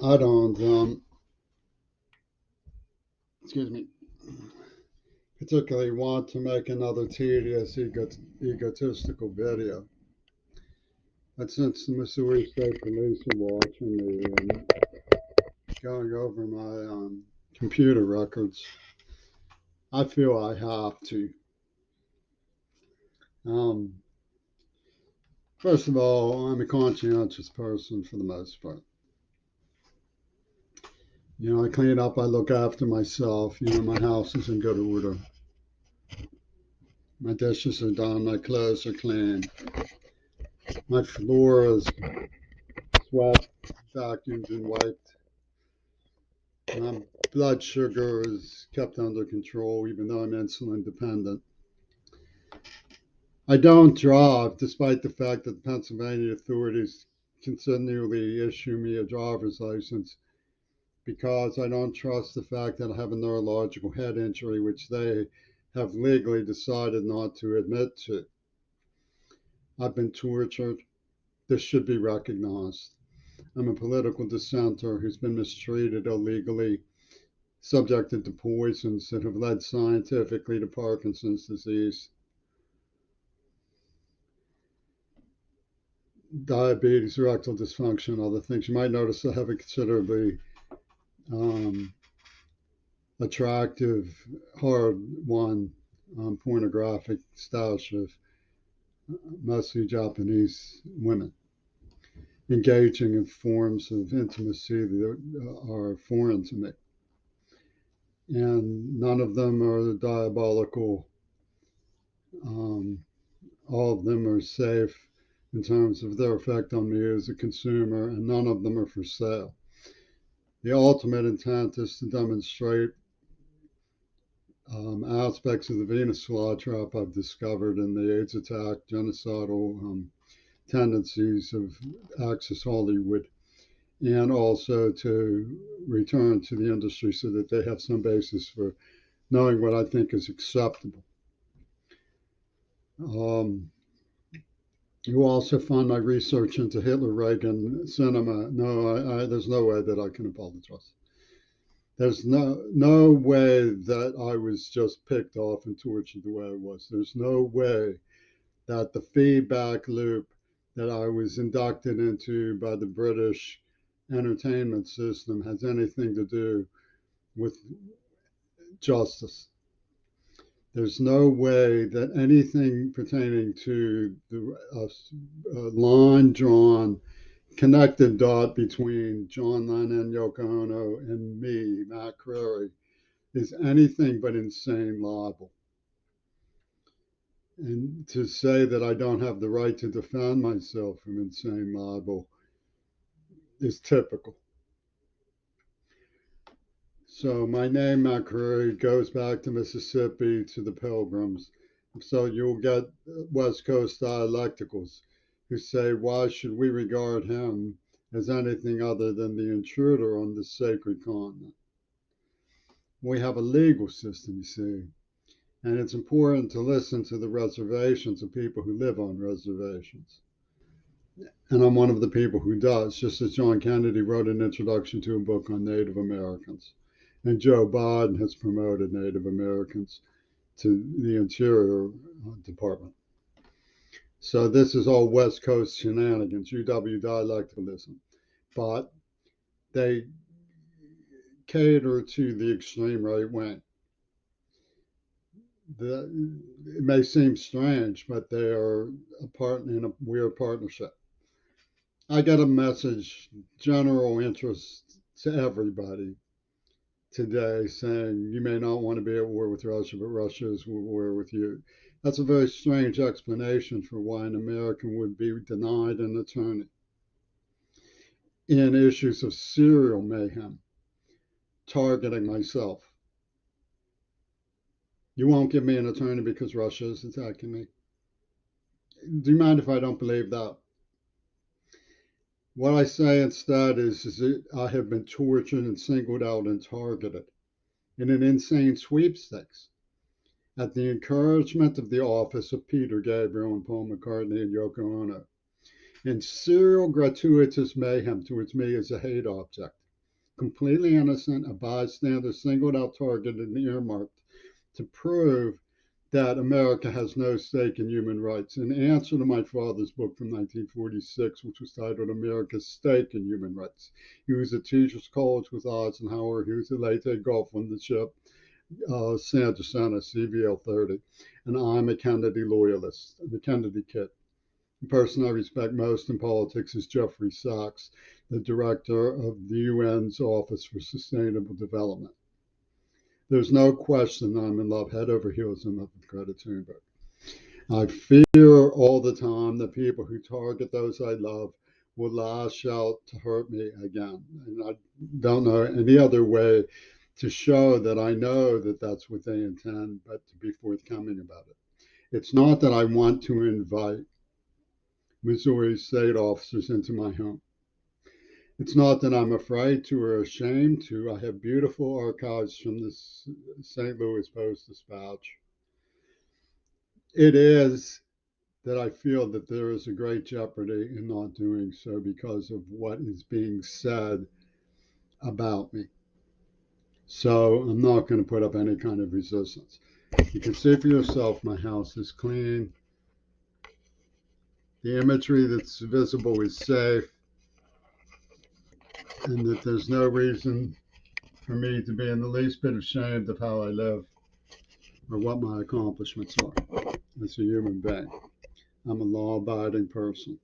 I don't, excuse me, particularly want to make another tedious egotistical video. But since the Missouri State Police are watching me and going over my computer records, I feel I have to. Um, First of all, I'm a conscientious person for the most part. I clean up, I look after myself. My house is in good order. My dishes are done, my clothes are clean, my floor is swept, vacuumed, and wiped. My blood sugar is kept under control, even though I'm insulin dependent. I don't drive, despite the fact that the Pennsylvania authorities continually issue me a driver's license because I don't trust the fact that I have a neurological head injury, which they have legally decided not to admit to. I've been tortured. This should be recognized. I'm a political dissenter who's been mistreated illegally, subjected to poisons that have led scientifically to Parkinson's disease, diabetes, erectile dysfunction, other things. You might notice I have a considerably um, attractive, hard won, pornographic stash of mostly Japanese women engaging in forms of intimacy that are foreign to me. And none of them are diabolical. Um, all of them are safe in terms of their effect on me as a consumer, and none of them are for sale. The ultimate intent is to demonstrate aspects of the Venus flytrap I've discovered in the AIDS attack, genocidal tendencies of Access Hollywood, and also to return to the industry so that they have some basis for knowing what I think is acceptable. Um, you also find my research into Hitler Reagan cinema. No, there's no way that I can apologize. There's no way that I was just picked off and tortured the way I was. There's no way that the feedback loop that I was inducted into by the British entertainment system has anything to do with justice. There's no way that anything pertaining to the line drawn connected dot between John Lennon, Yoko Ono, and me, Matt Crary, is anything but insane libel. And to say that I don't have the right to defend myself from insane libel is typical. So my name, Matt Curry, goes back to Mississippi to the Pilgrims. So you'll get West Coast dialecticals who say, why should we regard him as anything other than the intruder on this sacred continent? We have a legal system, you see, and it's important to listen to the reservations of people who live on reservations. And I'm one of the people who does, just as John Kennedy wrote an introduction to a book on Native Americans. And Joe Biden has promoted Native Americans to the Interior Department. So this is all West Coast shenanigans, UW dialecticalism. But they cater to the extreme right wing. It may seem strange, but they are a part in a weird partnership. I get a message, general interest to everybody today, saying you may not want to be at war with Russia, but Russia is at war with you. That's a very strange explanation for why an American would be denied an attorney in issues of serial mayhem, targeting myself. You won't give me an attorney because Russia is attacking me. Do you mind if I don't believe that? What I say instead is that I have been tortured and singled out and targeted in an insane sweepstakes at the encouragement of the office of Peter Gabriel and Paul McCartney and Yoko Ono, in serial gratuitous mayhem towards me as a hate object. completely innocent, a bystander singled out, targeted, and earmarked to prove that America has no stake in human rights. In answer to my father's book from 1946, which was titled America's Stake in Human Rights, he was at Teachers College with Eisenhower. He was at Leyte Gulf on the ship San Jacinto, CVL 30. And I'm a Kennedy loyalist, the Kennedy kid. The person I respect most in politics is Jeffrey Sachs, the director of the UN's Office for Sustainable Development. There's no question that I'm in love, head over heels in love with Greta Thunberg. I fear all the time that people who target those I love will lash out to hurt me again. And I don't know any other way to show that I know that that's what they intend, but to be forthcoming about it. It's not that I want to invite Missouri state officers into my home. It's not that I'm afraid to or ashamed to. I have beautiful archives from the St. Louis Post-Dispatch. It is that I feel that there is a great jeopardy in not doing so because of what is being said about me. So I'm not going to put up any kind of resistance. You can see for yourself my house is clean. The imagery that's visible is safe, and that there's no reason for me to be in the least bit ashamed of how I live or what my accomplishments are as a human being. I'm a law abiding person.